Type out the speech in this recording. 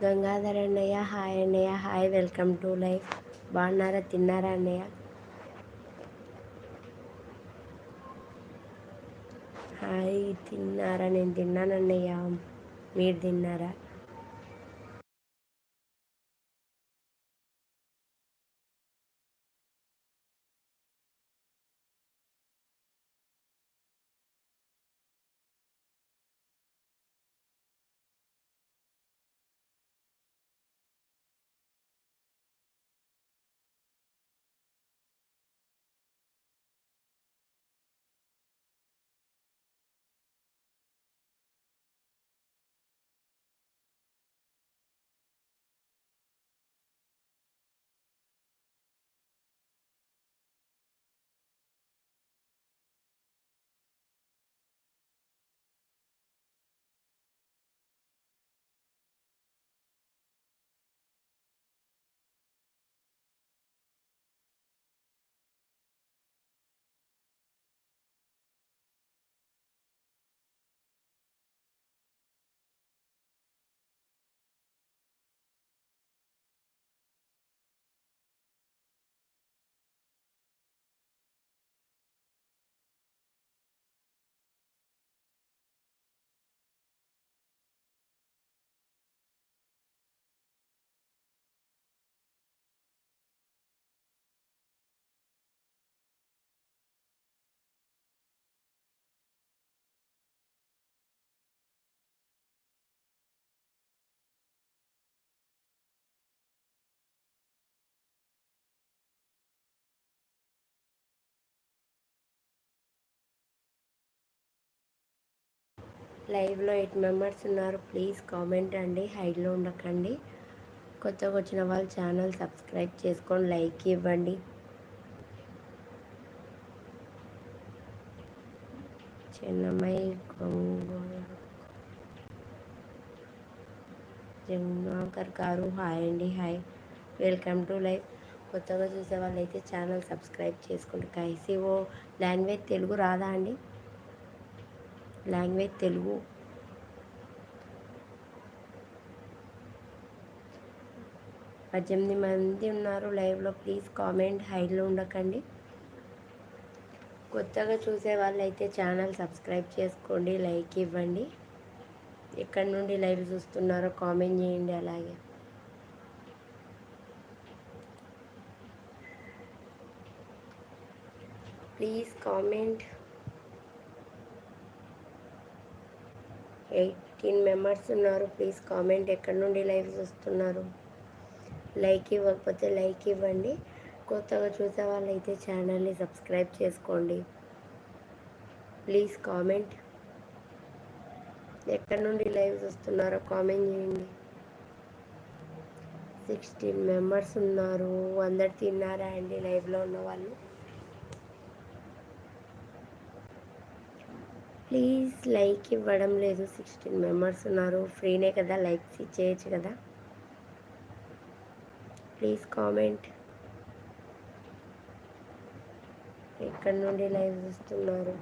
గంగాధర్ అన్నయ్య హాయ్ అన్నయ్య hi, welcome to life. బాగున్నారా, తిన్నారా అన్నయ్య? హాయ్, తిన్నారా? నేను తిన్నాను అన్నయ్య, మీరు తిన్నారా? లైవ్లో 8 మెంబర్స్ ఉన్నారు, ప్లీజ్ కామెంట్ అండి, హైడ్లో ఉండకండి. కొత్తగా వచ్చిన వాళ్ళు ఛానల్ సబ్స్క్రైబ్ చేసుకొని లైక్ ఇవ్వండి. చెన్నమై జంగాకర్ గారు హాయ్ అండి, హాయ్, వెల్కమ్ టు లైవ్. కొత్తగా చూసే వాళ్ళు అయితే ఛానల్ సబ్స్క్రైబ్ చేసుకోండి. కైసీఓ లాంగ్వేజ్ తెలుగు రాదా అండి? లాంగ్వేజ్ తెలుగు. పద్దెనిమిది మంది ఉన్నారు లైవ్లో, ప్లీజ్ కామెంట్, హైడ్లో ఉండకండి. కొత్తగా చూసే వాళ్ళైతే ఛానల్ సబ్స్క్రైబ్ చేసుకోండి, లైక్ ఇవ్వండి. ఎక్కడి నుండి లైవ్ చూస్తున్నారో కామెంట్ చేయండి. అలాగే ప్లీజ్ కామెంట్. 18 మెంబర్స్ ఉన్నారు, ప్లీజ్ కామెంట్. ఎక్కడి నుండి లైవ్ చూస్తున్నారు? లైక్ ఇవ్వకపోతే లైక్ ఇవ్వండి. కొత్తగా చూసే వాళ్ళైతే ఛానల్ని సబ్స్క్రైబ్ చేసుకోండి, ప్లీజ్ కామెంట్. ఎక్కడి నుండి లైవ్ చూస్తున్నారో కామెంట్ చేయండి. 16 మెంబర్స్ ఉన్నారు. అందరు తిన్నారా అండి లైవ్లో ఉన్న వాళ్ళు? ప్లీజ్ లైక్ ఇవ్వడం లేదు. 16 మెంబర్స్ ఉన్నారు, ఫ్రీనే కదా, లైక్స్ ఇచ్చేయచ్చు కదా. Please comment. ఎక్కడి నుండి లైవ్ చూస్తున్నారు?